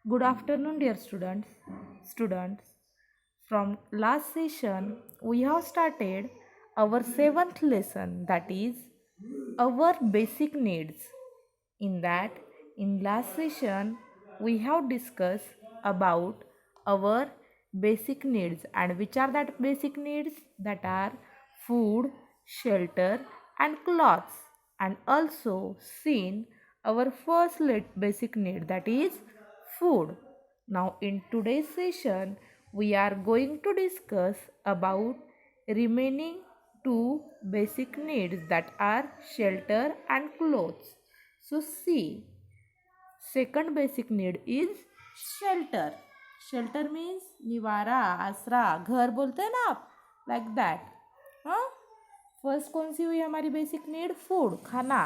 Good afternoon, dear students. Students, from last session, we have started our seventh lesson, that is our basic needs. In that, in last session, we have discussed about our basic needs, and which are that basic needs, that are food, shelter, and clothes, and also seen our first basic need, that is food. Now in today's session we are going to discuss about remaining two basic needs, that are shelter and clothes. So see, second basic need is shelter. Shelter means निवारा, आसरा, घर बोलते हैं ना आप, like that. हाँ, first कौन सी हुई हमारी बेसिक नीड? फूड, खाना.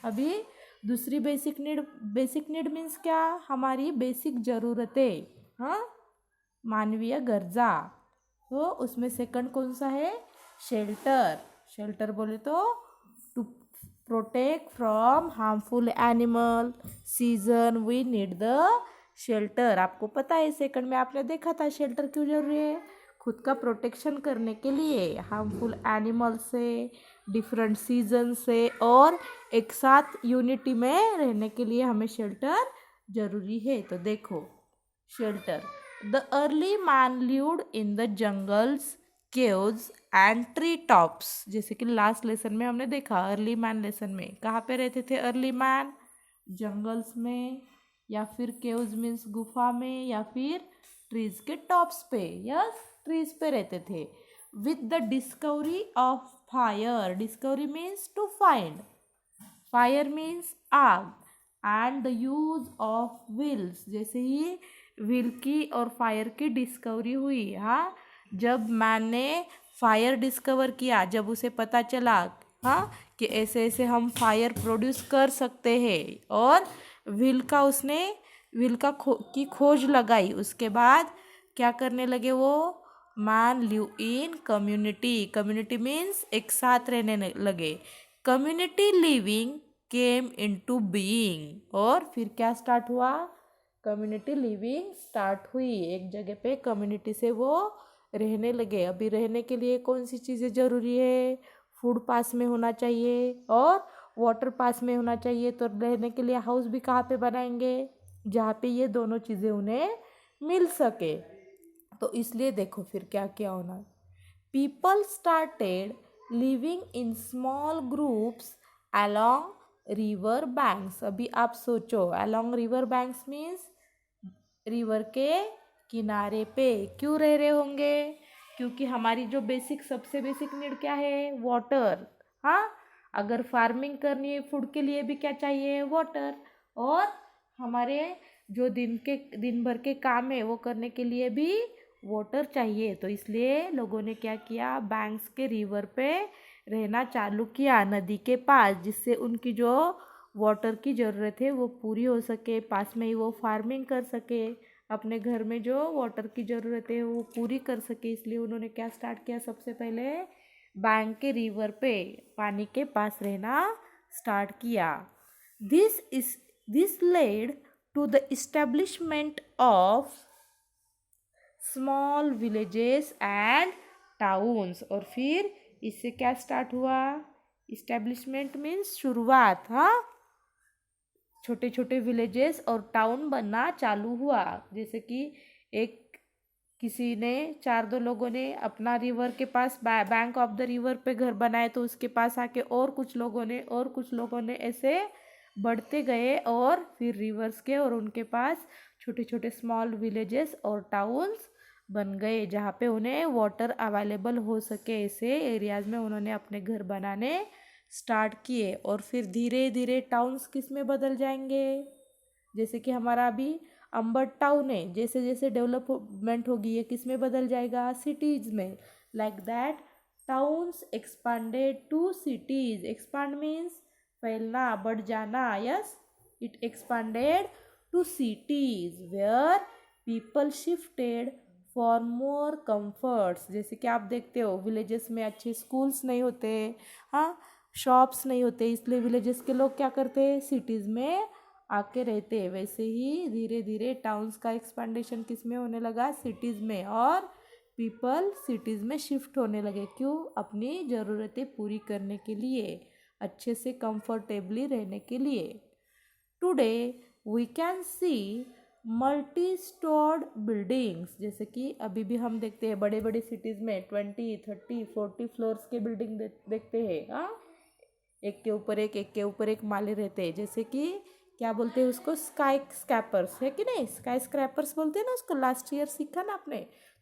अभी दूसरी बेसिक नीड मीन्स क्या? हमारी बेसिक ज़रूरतें. हाँ, मानवीय गरजा. तो उसमें सेकंड कौन सा है? शेल्टर. शेल्टर बोले तो to protect from harmful animal, season, we need the shelter. आपको पता है सेकंड में आपने देखा था शेल्टर क्यों जरूरी है? खुद का प्रोटेक्शन करने के लिए हार्मफुल एनिमल से, डिफरेंट सीजन से, और एक साथ यूनिटी में रहने के लिए हमें शेल्टर जरूरी है. तो देखो shelter. The early man lived in the jungles, caves and tree tops. जैसे कि लास्ट लेसन में हमने देखा, अर्ली मैन लेसन में कहाँ पे रहते थे अर्ली मैन? जंगल्स में, या फिर केव्स मीन्स गुफा में, या फिर ट्रीज के टॉप्स पे. यस, ट्रीज पे रहते थे. With the discovery of fire. Discovery means to find, fire means आग, and the use of wheels. जैसे ही व्हील की और फायर की डिस्कवरी हुई, हाँ, जब मैंने फायर डिस्कवर किया, जब उसे पता चला, हाँ, कि ऐसे ऐसे हम फायर प्रोड्यूस कर सकते हैं, और व्हील की खोज लगाई, उसके बाद क्या करने लगे वो? Man live in community. Community means एक साथ रहने लगे. Community living came into being. और फिर क्या स्टार्ट हुआ? कम्युनिटी लिविंग स्टार्ट हुई. एक जगह पे कम्युनिटी से वो रहने लगे. अभी रहने के लिए कौन सी चीज़ें ज़रूरी है? फूड पास में होना चाहिए और वाटर पास में होना चाहिए. तो रहने के लिए हाउस भी कहाँ पे बनाएंगे? जहाँ पे ये दोनों चीज़ें उन्हें मिल सके. तो इसलिए देखो फिर क्या क्या होना. People started living in small groups along river banks. अभी आप सोचो, along river banks means river के किनारे पे क्यों रह रहे होंगे? क्योंकि हमारी जो सबसे बेसिक नीड क्या है? वाटर. हाँ, अगर फार्मिंग करनी है फूड के लिए भी क्या चाहिए? वाटर. और हमारे जो दिन भर के काम है वो करने के लिए भी वाटर चाहिए. तो इसलिए लोगों ने क्या किया? बैंक्स के रिवर पे रहना चालू किया, नदी के पास, जिससे उनकी जो वाटर की ज़रूरत है वो पूरी हो सके, पास में ही वो फार्मिंग कर सके, अपने घर में जो वाटर की ज़रूरत है वो पूरी कर सके. इसलिए उन्होंने क्या स्टार्ट किया? सबसे पहले बैंक के रिवर पे, पानी के पास रहना स्टार्ट किया. This led to the establishment of small villages and towns. और फिर इससे क्या स्टार्ट हुआ? इस्टेब्लिशमेंट मीन्स शुरुआत. हाँ, छोटे छोटे विलेजेस और टाउन बनना चालू हुआ. जैसे कि एक किसी ने, चार दो लोगों ने अपना रिवर के पास, बैंक ऑफ द रिवर पे घर बनाए, तो उसके पास आके और कुछ लोगों ने ऐसे बढ़ते गए, और फिर रिवर्स के और उनके पास छोटे छोटे स्मॉल विलेजेस और टाउन्स बन गए, जहाँ पे उन्हें वाटर अवेलेबल हो सके. ऐसे एरियाज़ में उन्होंने अपने घर बनाने स्टार्ट किए. और फिर धीरे धीरे टाउन्स किस में बदल जाएंगे? जैसे कि हमारा अभी अंबट टाउन है, जैसे जैसे डेवलपमेंट होगी ये किस में बदल जाएगा? सिटीज़ में. Like that towns expanded to cities. Expand means फैलना, बढ़ जाना. Yes, it expanded to cities where people shifted for more comforts. जैसे कि आप देखते हो विलेजेस में अच्छे स्कूल्स नहीं होते, हाँ, शॉप्स नहीं होते, इसलिए विलेजेस के लोग क्या करते हैं? सिटीज़ में आके रहते हैं, वैसे ही धीरे धीरे टाउन्स का एक्सपेंडेशन किस में होने लगा, सिटीज़ में, और पीपल सिटीज़ में शिफ्ट होने लगे। क्यों? अपनी ज़रूरतें पूरी करने के लिए, अच्छे से कंफर्टेबली रहने के लिए। Today we can see multi storeyed buildings, जैसे कि अभी भी हम देखते हैं बड़े बड़े सिटीज़ में 20, 30, 40 फ्लोर्स के बिल्डिंग देखते हैं। हाँ, एक के ऊपर एक माले रहते हैं, जैसे कि क्या बोलते हैं उसको, स्काई स्क्रैपर्स, है कि नहीं? स्काई स्क्रैपर्स बोलते हैं ना उसको, लास्ट ईयर सीखा ना आपने।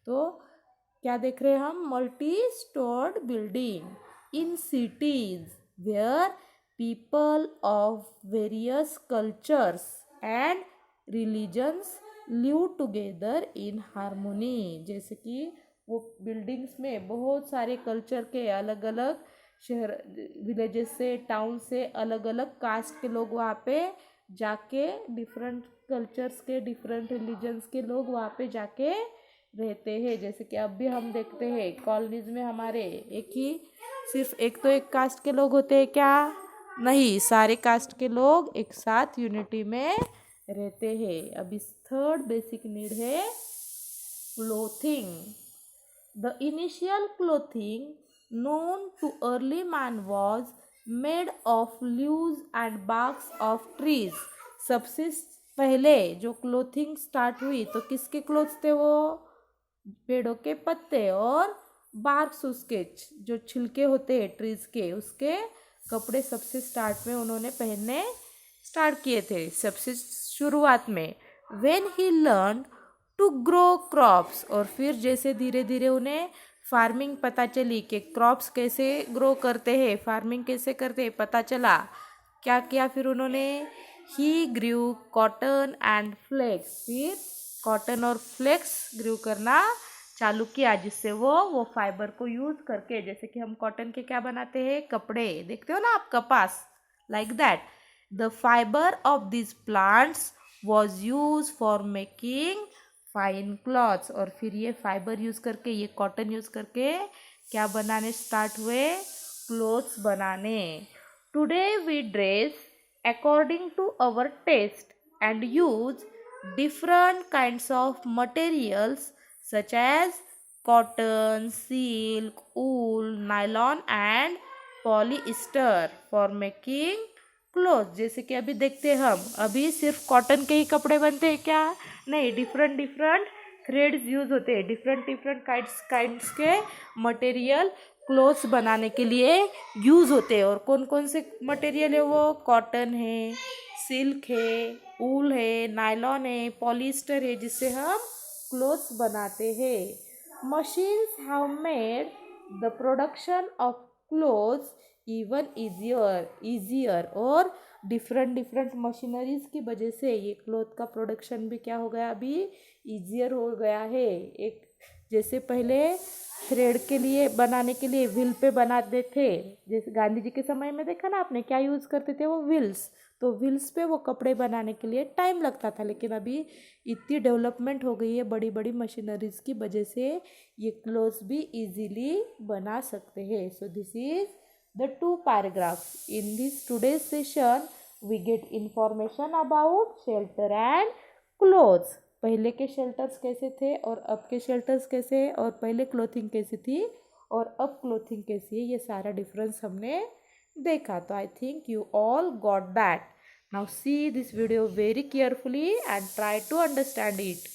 तो क्या देख रहे हैं हम? Multi storeyed building in cities where people of various cultures and religions live together in harmony. जैसे कि वो बिल्डिंग्स में बहुत सारे कल्चर के अलग अलग शहर, विलेजेस से, टाउन से अलग अलग कास्ट के लोग वहाँ पे जाके, डिफरेंट कल्चर्स के, डिफरेंट रिलीजन्स के लोग वहाँ पे जाके रहते हैं। जैसे कि अब भी हम देखते हैं कॉलोनीज में हमारे सिर्फ एक तो एक कास्ट के लोग होते हैं क्या? नहीं, सारे कास्ट के लोग एक साथ यूनिटी में रहते हैं। अब इस थर्ड बेसिक नीड है clothing. The initial clothing known to early man was made of leaves and barks of trees। सबसे पहले जो क्लोथिंग स्टार्ट हुई तो किसके क्लोथ्स थे वो? पेड़ों के पत्ते और बार्क्स, उसके जो छिलके होते हैं ट्रीज के, उसके कपड़े सबसे स्टार्ट में उन्होंने पहनने स्टार्ट किए थे सबसे शुरुआत में। When he learn to grow crops, और फिर जैसे धीरे धीरे उन्हें फार्मिंग पता चली कि क्रॉप्स कैसे ग्रो करते हैं, फार्मिंग कैसे करते हैं पता चला, क्या किया फिर उन्होंने? ही ग्रू कॉटन एंड फ्लेक्स, फिर कॉटन और फ्लेक्स ग्रू करना चालू किया, जिससे वो फाइबर को यूज़ करके, जैसे कि हम कॉटन के क्या बनाते हैं, कपड़े, देखते हो ना आप, कपास, like that the fibre of this plants was use for making fine clothes. और फिर ये फाइबर यूज़ करके, ये कॉटन यूज़ करके क्या बनाने स्टार्ट हुए? क्लोथ्स बनाने। Today we dress according to our taste and use different kinds of materials such as cotton, silk, wool, nylon and polyester for making cloth. जैसे कि अभी देखते हैं हम, अभी सिर्फ कॉटन के ही कपड़े बनते हैं क्या? नहीं, डिफरेंट डिफरेंट थ्रेड्स यूज होते हैं, डिफरेंट डिफरेंट काइंड्स के मटेरियल क्लोथ्स बनाने के लिए यूज होते हैं। और कौन कौन से मटेरियल है वो? कॉटन है, सिल्क है, वूल है, नायलॉन है, पॉलिस्टर है, जिससे हम क्लोथ्स बनाते हैं। Machines have made the production of clothes even easier, और डिफरेंट डिफरेंट मशीनरीज की वजह से ये क्लोथ का प्रोडक्शन भी क्या हो गया? अभी ईजियर हो गया है। एक जैसे पहले थ्रेड के लिए बनाने के लिए व्हील पे बनाते थे, जैसे गांधी जी के समय में देखा ना आपने, क्या यूज़ करते थे वो? व्हील्स। तो व्हील्स पे वो कपड़े बनाने के लिए टाइम लगता था, लेकिन अभी इतनी डेवलपमेंट हो गई है बड़ी बड़ी मशीनरीज की वजह से, ये क्लोथ्स भी इजीली बना सकते हैं। So this is the two paragraphs. In this today's session, we get information about shelter and clothes. पहले के शेल्टर्स कैसे थे और अब के शेल्टर्स कैसे हैं, और पहले क्लोथिंग कैसी थी और अब क्लोथिंग कैसी है, ये सारा डिफरेंस हमने देखा। तो I think you all got that. Now see this video very carefully and try to understand it.